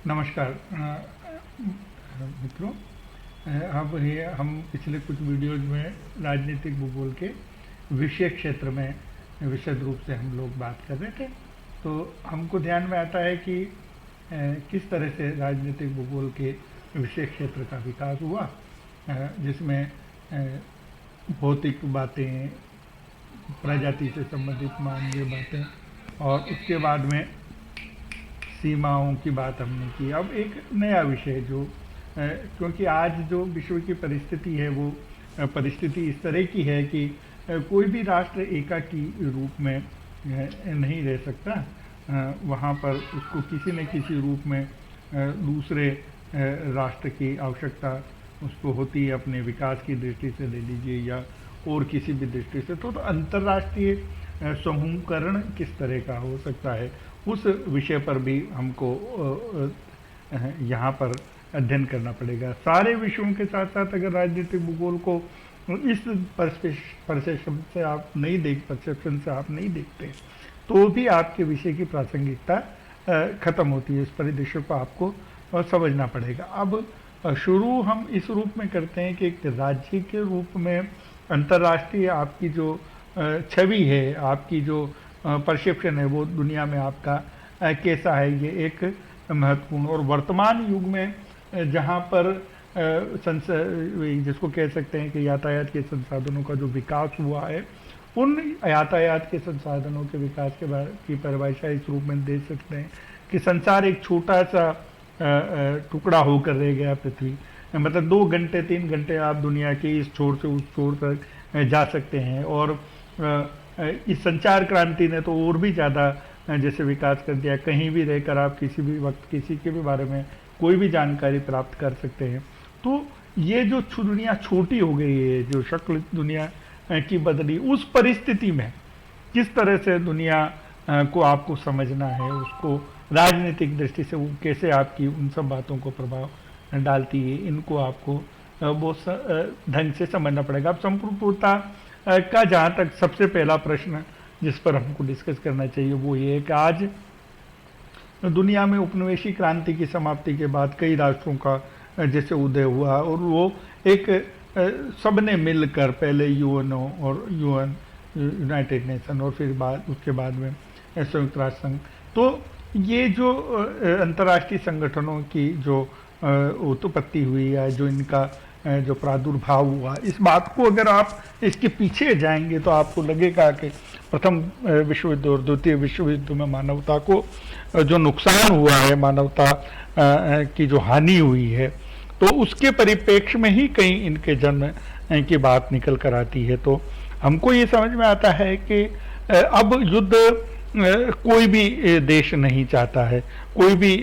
नमस्कार मित्रों। अब ये हम पिछले कुछ वीडियोज में राजनीतिक भूगोल के विषय क्षेत्र में विशद रूप से हम लोग बात कर रहे थे। तो हमको ध्यान में आता है कि किस तरह से राजनीतिक भूगोल के विषय क्षेत्र का विकास हुआ, जिसमें भौतिक बातें, प्रजाति से संबंधित मानवीय बातें और उसके बाद में सीमाओं की बात हमने की। अब एक नया विषय जो क्योंकि आज जो विश्व की परिस्थिति है वो परिस्थिति इस तरह की है कि कोई भी राष्ट्र एकाकी रूप में नहीं रह सकता। वहाँ पर उसको किसी न किसी रूप में दूसरे राष्ट्र की आवश्यकता उसको होती है, अपने विकास की दृष्टि से ले लीजिए या और किसी भी दृष्टि से। तो अंतर्राष्ट्रीय समूहीकरण किस तरह का हो सकता है, उस विषय पर भी हमको यहाँ पर अध्ययन करना पड़ेगा। सारे विषयों के साथ साथ अगर राजनीतिक भूगोल को इस परसेप्शन से आप नहीं देखते तो भी आपके विषय की प्रासंगिकता खत्म होती है। इस परिदृश्य को आपको समझना पड़ेगा। अब शुरू हम इस रूप में करते हैं कि एक राज्य के रूप में अंतर्राष्ट्रीय आपकी जो छवि है, आपकी जो परसेप्शन है, वो दुनिया में आपका कैसा है, ये एक महत्वपूर्ण। और वर्तमान युग में जहाँ पर जिसको कह सकते हैं कि यातायात के संसाधनों का जो विकास हुआ है, उन यातायात के संसाधनों के विकास की परिभाषा इस रूप में दे सकते हैं कि संसार एक छोटा सा टुकड़ा होकर रह गया पृथ्वी। मतलब 2 घंटे 3 घंटे आप दुनिया के इस छोर से उस छोर तक जा सकते हैं। और इस संचार क्रांति ने तो और भी ज़्यादा जैसे विकास कर दिया। कहीं भी रहकर आप किसी भी वक्त किसी के भी बारे में कोई भी जानकारी प्राप्त कर सकते हैं। तो ये जो दुनिया छोटी हो गई है, जो शक्ल दुनिया की बदली, उस परिस्थिति में किस तरह से दुनिया को आपको समझना है, उसको राजनीतिक दृष्टि से वो कैसे आपकी उन सब बातों को प्रभाव डालती है, इनको आपको बहुत ढंग से समझना पड़ेगा। अब संपूर्णता का जहाँ तक सबसे पहला प्रश्न जिस पर हमको डिस्कस करना चाहिए वो ये है कि आज दुनिया में उपनिवेशी क्रांति की समाप्ति के बाद कई राष्ट्रों का जैसे उदय हुआ, और वो एक सबने मिलकर पहले यूएनओ और यूनाइटेड नेशन और फिर उसके बाद में संयुक्त राष्ट्र संघ। तो ये जो अंतर्राष्ट्रीय संगठनों की जो उत्पत्ति हुई है, जो इनका जो प्रादुर्भाव हुआ, इस बात को अगर आप इसके पीछे जाएंगे तो आपको लगेगा कि प्रथम विश्व युद्ध और द्वितीय विश्व युद्ध में मानवता को जो नुकसान हुआ है, मानवता की जो हानि हुई है, तो उसके परिप्रेक्ष्य में ही कहीं इनके जन्म की बात निकल कर आती है। तो हमको ये समझ में आता है कि अब युद्ध कोई भी देश नहीं चाहता है, कोई भी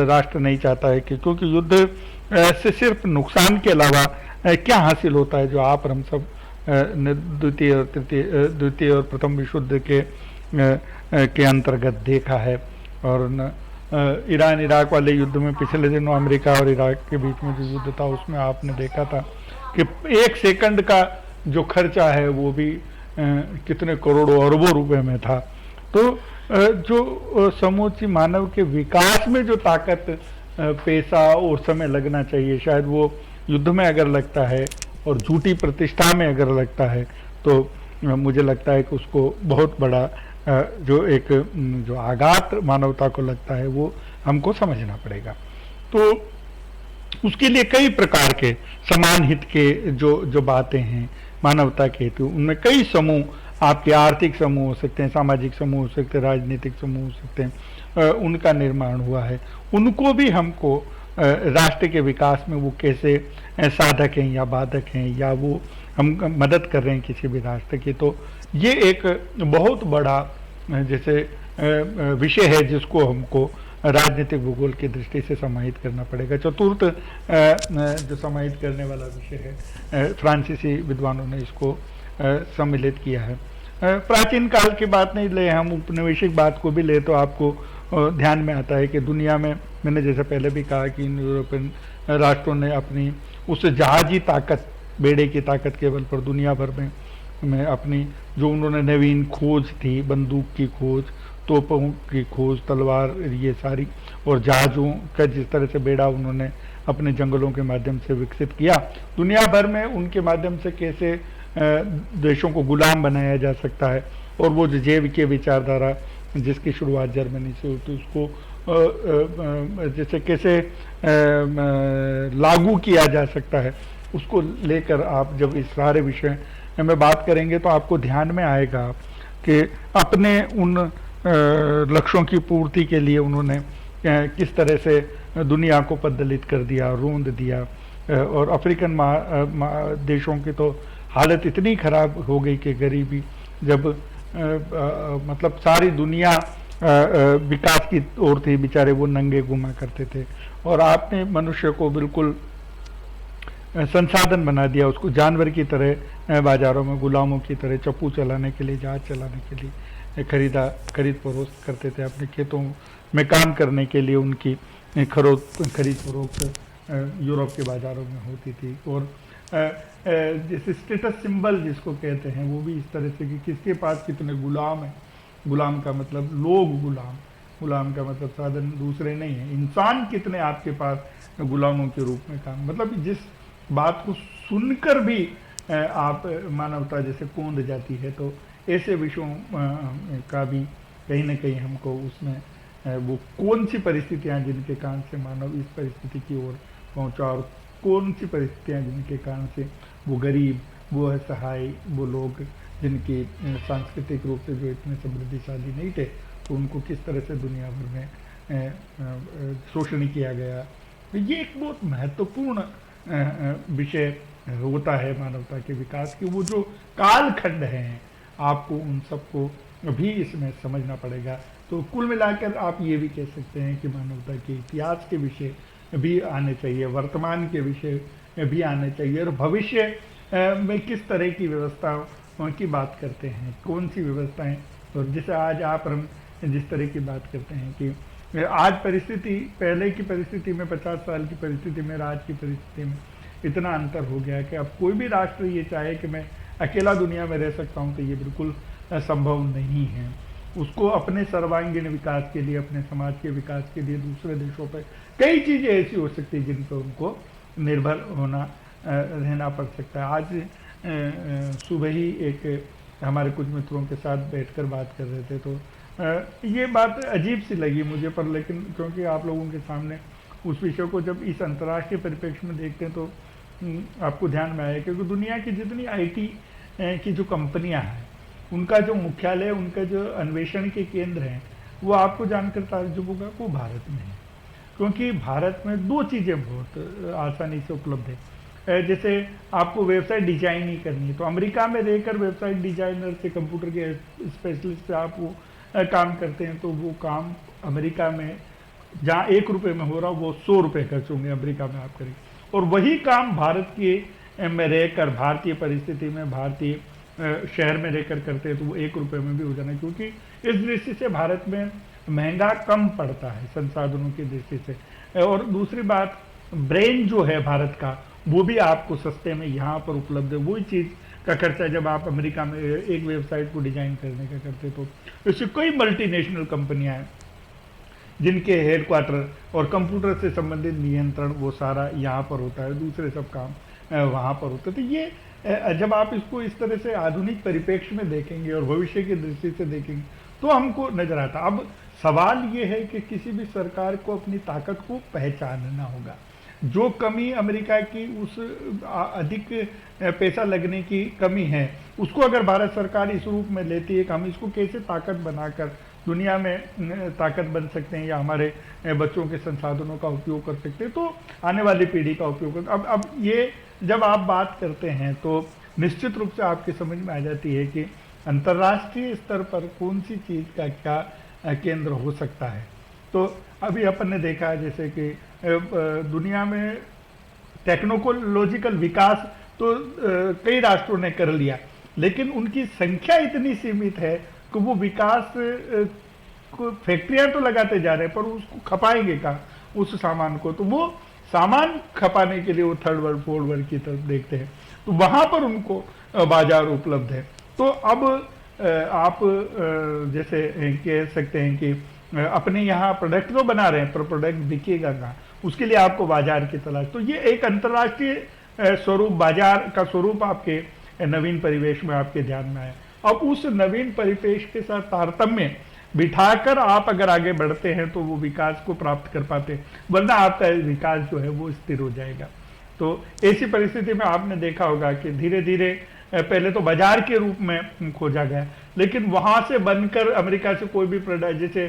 राष्ट्र नहीं चाहता है कि, क्योंकि युद्ध से सिर्फ नुकसान के अलावा क्या हासिल होता है, जो आप और हम सब द्वितीय और प्रथम विश्व युद्ध के अंतर्गत देखा है। और ईरान इराक वाले युद्ध में पिछले दिनों अमेरिका और इराक के बीच में जो युद्ध था, उसमें आपने देखा था कि 1 सेकंड का जो खर्चा है वो भी कितने करोड़ों अरबों रुपए में था। तो जो समूची मानव के विकास में जो ताकत, पैसा और समय लगना चाहिए, शायद वो युद्ध में अगर लगता है और झूठी प्रतिष्ठा में अगर लगता है, तो मुझे लगता है कि उसको बहुत बड़ा जो एक जो आघात मानवता को लगता है वो हमको समझना पड़ेगा। तो उसके लिए कई प्रकार के समान हित के जो बातें हैं मानवता के हेतु, उनमें कई समूह, आपके आर्थिक समूह हो सकते हैं, सामाजिक समूह हो सकते हैं, राजनीतिक समूह हो सकते हैं, उनका निर्माण हुआ है। उनको भी हमको राष्ट्र के विकास में वो कैसे साधक हैं या बाधक हैं, या वो हम मदद कर रहे हैं किसी भी राष्ट्र की। तो ये एक बहुत बड़ा जैसे विषय है जिसको हमको राजनीतिक भूगोल की दृष्टि से समाहित करना पड़ेगा। चतुर्थ जो समाहित करने वाला विषय है, फ्रांसीसी विद्वानों ने इसको सम्मिलित किया है। प्राचीन काल की बात नहीं ले, हम उपनिवेशिक बात को भी ले तो आपको ध्यान में आता है कि दुनिया में, मैंने जैसे पहले भी कहा कि इन यूरोपियन राष्ट्रों ने अपनी उस जहाजी ताकत, बेड़े की ताकत के बल पर दुनिया भर में अपनी जो उन्होंने नवीन खोज थी, बंदूक की खोज, तोपों की खोज, तलवार, ये सारी, और जहाज़ों का जिस तरह से बेड़ा उन्होंने अपने जंगलों के माध्यम से विकसित किया, दुनिया भर में उनके माध्यम से कैसे देशों को गुलाम बनाया जा सकता है, और वो जो जेव के विचारधारा जिसकी शुरुआत जर्मनी से होती उसको जैसे कैसे लागू किया जा सकता है, उसको लेकर आप जब इस सारे विषय में बात करेंगे तो आपको ध्यान में आएगा कि अपने उन लक्ष्यों की पूर्ति के लिए उन्होंने किस तरह से दुनिया को पद्दलित कर दिया, रोंद दिया, और अफ्रीकन देशों की तो हालत इतनी खराब हो गई कि गरीबी, जब मतलब सारी दुनिया विकास की ओर थी, बेचारे वो नंगे घुमा करते थे, और आपने मनुष्य को बिल्कुल संसाधन बना दिया, उसको जानवर की तरह बाजारों में गुलामों की तरह चप्पू चलाने के लिए, जहाज चलाने के लिए खरीद फरोख्त करते थे, अपने खेतों में काम करने के लिए उनकी खरीद फरोख्त यूरोप के बाज़ारों में होती थी। और जैसे स्टेटस सिंबल जिसको कहते हैं, वो भी इस तरह से कि किसके पास कितने गुलाम हैं। गुलाम का मतलब लोग, गुलाम का मतलब साधन दूसरे नहीं है, इंसान कितने आपके पास गुलामों के रूप में काम, मतलब जिस बात को सुनकर भी आप मानवता जैसे कौंध जाती है, तो ऐसे विषयों का भी कहीं ना कहीं हमको उसमें वो कौन सी परिस्थितियां जिनके कारण से मानव इस परिस्थिति की ओर पहुंचा, और कौन सी परिस्थितियां जिनके कारण से वो गरीब, वो असहाय, वो लोग जिनकी सांस्कृतिक रूप से जो इतने समृद्धिशाली नहीं थे, तो उनको किस तरह से दुनिया भर में शोषण किया गया। तो ये एक बहुत महत्वपूर्ण विषय होता है मानवता के विकास की। वो जो कालखंड हैं, आपको उन सबको भी इसमें समझना पड़ेगा। तो कुल मिलाकर आप ये भी कह सकते हैं कि मानवता के इतिहास के विषय भी आने चाहिए, वर्तमान के विषय भी आने चाहिए, और भविष्य में किस तरह की व्यवस्थाओं की बात करते हैं, कौन सी व्यवस्थाएं। और जैसे आज आप हम जिस तरह की बात करते हैं कि आज परिस्थिति, पहले की परिस्थिति में, 50 साल की परिस्थिति में, आज की परिस्थिति में इतना अंतर हो गया कि अब कोई भी राष्ट्र ये चाहे कि मैं अकेला दुनिया में रह सकता हूँ, तो ये बिल्कुल संभव नहीं है। उसको अपने सर्वांगीण विकास के लिए, अपने समाज के विकास के लिए दूसरे देशों पर कई चीज़ें ऐसी हो सकती है जिन पर उनको निर्भर होना रहना पड़ सकता है। आज सुबह ही एक हमारे कुछ मित्रों के साथ बैठकर बात कर रहे थे, तो ये बात अजीब सी लगी मुझे, पर लेकिन क्योंकि आप लोगों के सामने उस विषय को जब इस अंतर्राष्ट्रीय परिप्रेक्ष्य में देखते हैं, तो आपको ध्यान में आया क्योंकि दुनिया की जितनी आईटी की जो कंपनियां हैं, उनका जो मुख्यालय, उनका जो अन्वेषण के केंद्र हैं, वो आपको जानकर ताज्जुब होगा वो भारत में है। क्योंकि भारत में दो चीज़ें बहुत आसानी से उपलब्ध है। जैसे आपको वेबसाइट डिजाइन ही करनी है, तो अमेरिका में रहकर वेबसाइट डिजाइनर से, कंप्यूटर के स्पेशलिस्ट से आप वो काम करते हैं, तो वो काम अमेरिका में जहाँ 1 रुपये में हो रहा, वो 100 रुपये खर्च होंगे अमेरिका में आप करेंगे। और वही काम भारत के में रहकर, भारतीय परिस्थिति में, भारतीय शहर में रहकर करते हैं, तो वो 1 रुपये में भी हो जाना, क्योंकि इस दृष्टि से भारत में महंगा कम पड़ता है संसाधनों की दृष्टि से। और दूसरी बात, ब्रेन जो है भारत का, वो भी आपको सस्ते में यहाँ पर उपलब्ध है। वही चीज़ का खर्चा जब आप अमेरिका में एक वेबसाइट को डिजाइन करने का करते, तो इससे कई मल्टीनेशनल कंपनियां हैं जिनके हेडक्वार्टर और कंप्यूटर से संबंधित नियंत्रण वो सारा यहाँ पर होता है, दूसरे सब काम वहाँ पर होते। तो ये जब आप इसको इस तरह से आधुनिक परिप्रेक्ष्य में देखेंगे और भविष्य की दृष्टि से देखेंगे, तो हमको नजर आता। अब सवाल ये है कि किसी भी सरकार को अपनी ताकत को पहचानना होगा। जो कमी अमेरिका की उस अधिक पैसा लगने की कमी है, उसको अगर भारत सरकार इस रूप में लेती है कि हम इसको कैसे ताकत बनाकर दुनिया में ताकत बन सकते हैं, या हमारे बच्चों के संसाधनों का उपयोग कर सकते हैं, तो आने वाली पीढ़ी का उपयोग कर। अब ये जब आप बात करते हैं, तो निश्चित रूप से आपकी समझ में आ जाती है कि अंतर्राष्ट्रीय स्तर पर कौन सी चीज़ का क्या केंद्र हो सकता है। तो अभी अपन ने देखा जैसे कि दुनिया में टेक्नोलॉजिकल विकास तो कई राष्ट्रों ने कर लिया, लेकिन उनकी संख्या इतनी सीमित है कि वो विकास को फैक्ट्रियां तो लगाते जा रहे हैं, पर उसको खपाएंगे कहाँ उस सामान को। तो वो सामान खपाने के लिए वो थर्ड वर्ल्ड, फोर्थ वर्ल्ड की तरफ देखते हैं, तो वहां पर उनको बाजार उपलब्ध है। तो अब आप जैसे कह सकते हैं कि अपने यहाँ प्रोडक्ट तो बना रहे हैं पर प्रोडक्ट बिकेगा कहाँ, उसके लिए आपको बाजार की तलाश। तो ये एक अंतर्राष्ट्रीय स्वरूप, बाजार का स्वरूप आपके नवीन परिवेश में आपके ध्यान में आया। अब उस नवीन परिवेश के साथ तारतम्य बिठाकर आप अगर आगे बढ़ते हैं तो वो विकास को प्राप्त कर पाते हैं, वरना आपका विकास जो है वो स्थिर हो जाएगा। तो ऐसी परिस्थिति में आपने देखा होगा कि धीरे धीरे पहले तो बाजार के रूप में खोजा गया, लेकिन वहां से बनकर अमेरिका से कोई भी प्रोडक्ट, जैसे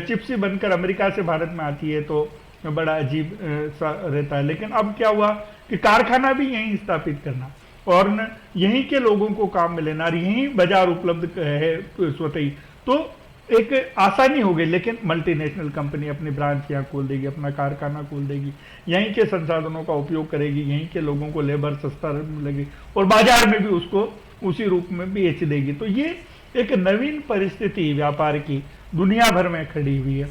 चिप्सी बनकर अमेरिका से भारत में आती है तो बड़ा अजीब सा रहता है। लेकिन अब क्या हुआ कि कारखाना भी यहीं स्थापित करना और न यहीं के लोगों को काम में लेना और यहीं बाजार उपलब्ध है स्वतः ही, तो एक आसानी हो गई। लेकिन मल्टीनेशनल कंपनी अपनी ब्रांच यहाँ खोल देगी, अपना कारखाना खोल देगी, यहीं के संसाधनों का उपयोग करेगी, यहीं के लोगों को लेबर सस्ता मिलेगी और बाजार में भी उसको उसी रूप में बेच देगी। तो ये एक नवीन परिस्थिति व्यापार की दुनिया भर में खड़ी हुई है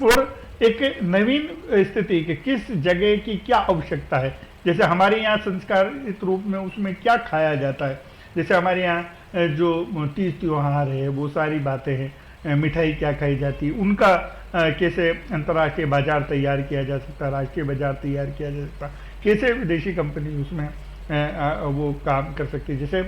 और एक नवीन स्थिति कि किस जगह की क्या आवश्यकता है। जैसे हमारे यहाँ संस्कारित रूप में उसमें क्या खाया जाता है, जैसे हमारे यहाँ जो तीज त्योहार है वो सारी बातें हैं, मिठाई क्या खाई जाती है, उनका कैसे अंतर्राष्ट्रीय बाजार तैयार किया जा सकता है, राष्ट्रीय बाजार तैयार किया जा सकता है, कैसे विदेशी कंपनी उसमें वो काम कर सकती है। जैसे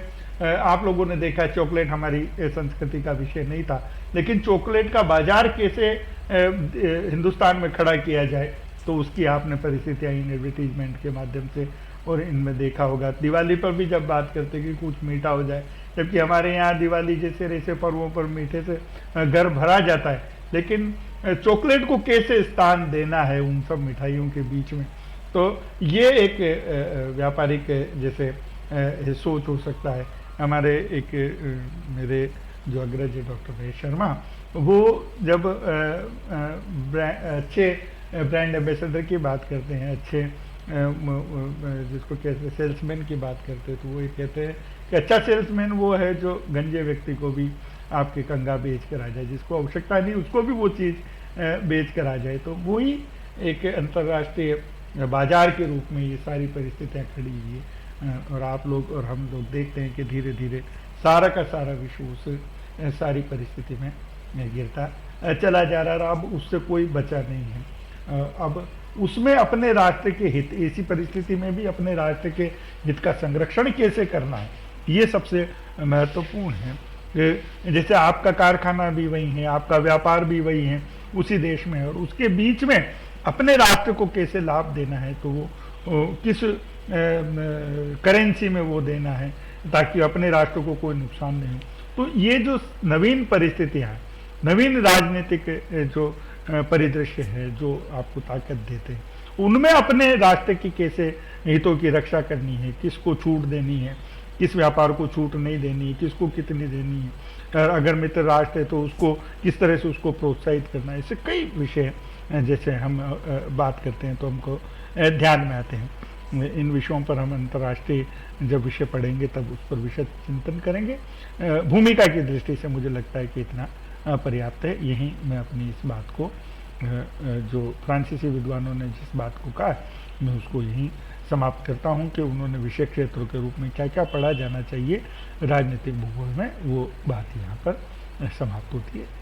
आप लोगों ने देखा चॉकलेट हमारी संस्कृति का विषय नहीं था, लेकिन चॉकलेट का बाजार कैसे हिंदुस्तान में खड़ा किया जाए, तो उसकी आपने परिस्थितियाँ इन एडवर्टीजमेंट के माध्यम से और इनमें देखा होगा। दिवाली पर भी जब बात करते कि कुछ मीठा हो जाए, जबकि हमारे यहाँ दिवाली जैसे पर्वों पर मीठे से घर भरा जाता है, लेकिन चॉकलेट को कैसे स्थान देना है उन सब मिठाइयों के बीच में, तो ये एक व्यापारिक जैसे सोच हो सकता है। हमारे एक मेरे जो अग्रज डॉक्टर महेश शर्मा, वो जब अच्छे ब्रांड एम्बेसडर की बात करते हैं, अच्छे जिसको कहते हैं सेल्समैन की बात करते हैं, तो वो ये कहते हैं कि अच्छा सेल्समैन वो है जो गंजे व्यक्ति को भी आपके कंगा बेच कर आ जाए, जिसको आवश्यकता नहीं उसको भी वो चीज़ बेच कर आ जाए। तो वही एक अंतर्राष्ट्रीय बाजार के रूप में ये सारी परिस्थितियाँ खड़ी हुई है और आप लोग और हम लोग देखते हैं कि धीरे धीरे सारा का सारा विश्व उस सारी परिस्थिति में गिरता चला जा रहा है। अब उससे कोई बचा नहीं है। अब उसमें अपने राष्ट्र के हित, ऐसी परिस्थिति में भी अपने राष्ट्र के हित का संरक्षण कैसे करना है, ये सबसे महत्वपूर्ण है। जैसे आपका कारखाना भी वही है, आपका व्यापार भी वही है, उसी देश में है, और उसके बीच में अपने राष्ट्र को कैसे लाभ देना है, तो वो किस करेंसी में वो देना है ताकि अपने राष्ट्र को कोई नुकसान नहीं हो। तो ये जो नवीन परिस्थितियाँ हैं, नवीन राजनीतिक जो परिदृश्य है जो आपको ताकत देते हैं, उनमें अपने राष्ट्र की कैसे हितों की रक्षा करनी है, किसको छूट देनी है, किस व्यापार को छूट नहीं देनी है, किसको कितनी देनी है, अगर मित्र राष्ट्र है तो उसको किस तरह से उसको प्रोत्साहित करना है। ऐसे कई विषय जैसे हम बात करते हैं तो हमको ध्यान में आते हैं। इन विषयों पर हम अंतर्राष्ट्रीय जब विषय पढ़ेंगे तब उस पर विषय चिंतन करेंगे। भूमिका की दृष्टि से मुझे लगता है कि इतना पर्याप्त है। यहीं मैं अपनी इस बात को जो फ्रांसीसी विद्वानों ने जिस बात को कहा मैं उसको यहीं समाप्त करता हूं कि उन्होंने विषय क्षेत्रों के रूप में क्या क्या पढ़ा जाना चाहिए राजनीतिक भूगोल में, वो बात यहाँ पर समाप्त होती है।